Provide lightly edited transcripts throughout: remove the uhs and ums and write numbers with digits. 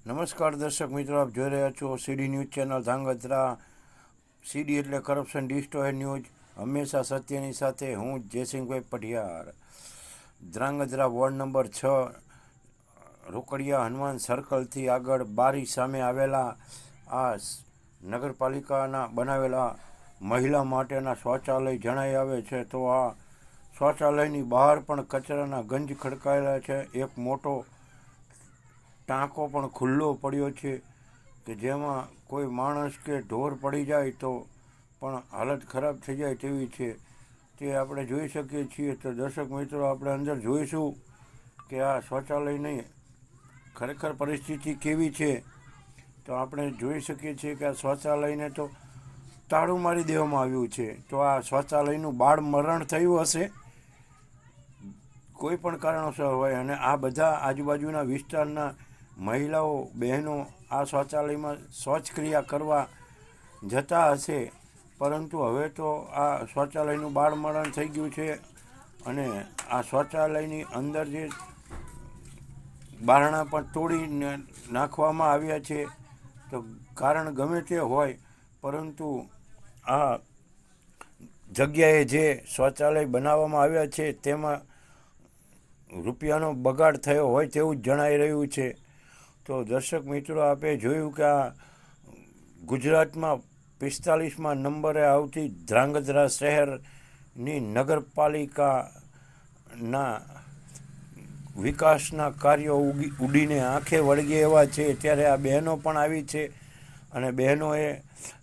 નમસ્કાર દર્શક મિત્રો, આપ જોઈ રહ્યા છો સીડી ન્યૂઝ ચેનલ ધાંગધ્રા. સીડી એટલે કરપ્શન ડિસ્ટ્રોય ન્યૂઝ, હંમેશા સત્યની સાથે. હું જયસિંહભાઈ પઢિયાર. ધ્રાંગધ્રા વોર્ડ નંબર 6 રોકડિયા હનુમાન સર્કલથી આગળ બારી સામે આવેલા આ નગરપાલિકાના બનાવેલા મહિલા માટેના શૌચાલય જણાઈ આવે છે. તો આ શૌચાલયની બહાર પણ કચરાના ગંજ ખડકાયેલા છે. એક મોટો ટાંકો પણ ખુલ્લો પડ્યો છે કે જેમાં કોઈ માણસ કે ઢોર પડી જાય તો પણ હાલત ખરાબ થઈ જાય તેવી છે. તે આપણે જોઈ શકીએ છીએ. તો દર્શક મિત્રો, આપણે અંદર જોઈશું કે આ શૌચાલયની ખરેખર પરિસ્થિતિ કેવી છે. તો આપણે જોઈ શકીએ છીએ કે આ શૌચાલયને તો તાળું મારી દેવામાં આવ્યું છે. તો આ શૌચાલયનું બાળ મરણ થયું હશે કોઈ પણ કારણોસર હોય, અને આ બધા આજુબાજુના વિસ્તારના મહિલાઓ બહેનો આ શૌચાલયમાં શૌચક્રિયા કરવા જતા હશે. પરંતુ હવે તો આ શૌચાલયનું બાળ મરણ થઈ ગયું છે, અને આ શૌચાલયની અંદર જે બારણા પણ તોડી નાખવામાં આવ્યા છે. તો કારણ ગમે તે હોય, પરંતુ આ જગ્યાએ જે શૌચાલય બનાવવામાં આવ્યા છે તેમાં રૂપિયાનો બગાડ થયો હોય તેવું જ જણાઈ રહ્યું છે. તો દર્શક મિત્રો, આપણે જોયું કે આ ગુજરાતમાં 45મા નંબરે આવતી ધ્રાંગધ્રા શહેરની નગરપાલિકાના વિકાસના કાર્યો ઉડીને આંખે વળગે એવા છે. ત્યારે આ બહેનો પણ આવી છે, અને બહેનોએ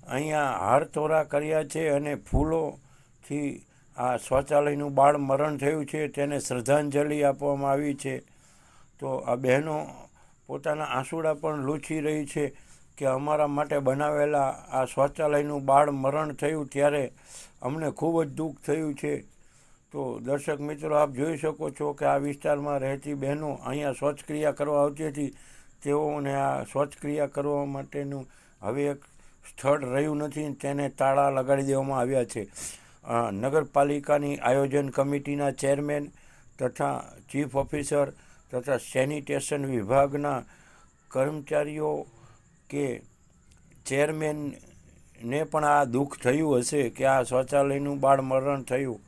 અહીંયા હારતોરા કર્યા છે, અને ફૂલોથી આ શૌચાલયનું બાળ મરણ થયું છે તેને શ્રદ્ધાંજલિ આપવામાં આવી છે. તો આ બહેનો પોતાના આંસુડા પણ લૂછી રહી છે કે અમારા માટે બનાવેલા આ શૌચાલયનું બાળ મરણ થયું ત્યારે અમને ખૂબ જ દુઃખ થયું છે. તો દર્શક મિત્રો, આપ જોઈ શકો છો કે આ વિસ્તારમાં રહેતી બહેનો અહીંયા શૌચક્રિયા કરવા આવતી હતી. તેઓને આ શૌચક્રિયા કરવા માટેનું હવે એક સ્થળ રહ્યું નથી, તેને તાળા લગાડી દેવામાં આવ્યા છે. નગરપાલિકાની આયોજન કમિટીના ચેરમેન તથા ચીફ ઓફિસર તથા સેનિટેશન વિભાગના કર્મચારીઓ કે ચેરમેનને પણ આ દુઃખ થયું હશે કે આ શૌચાલયનું બાળ મરણ થયું.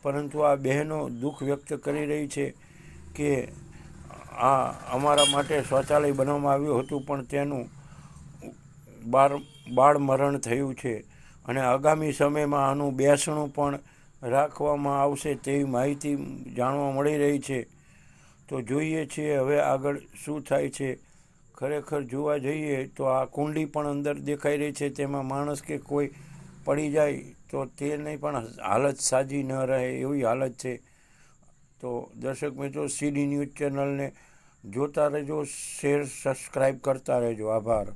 પરંતુ આ બહેનો દુઃખ વ્યક્ત કરી રહી છે કે આ અમારા માટે શૌચાલય બનાવવામાં આવ્યું હતું, પણ તેનું બાળ મરણ થયું છે, અને આગામી સમયમાં આનું બેસણું પણ રાખવામાં આવશે તેવી માહિતી જાણવા મળી રહી છે. તો જોઈએ છીએ હવે આગળ શું થાય છે. ખરેખર જોવા જઈએ તો આ કુંડી પણ અંદર દેખાઈ રહી છે, તેમાં માણસ કે કોઈ પડી જાય તો તેની પણ હાલત સાજી ન રહે એવી હાલત છે. તો દર્શક મિત્રો, સીડી ન્યૂઝ ચેનલને જોતા રહેજો, શેર સબસ્ક્રાઈબ કરતા રહેજો. આભાર.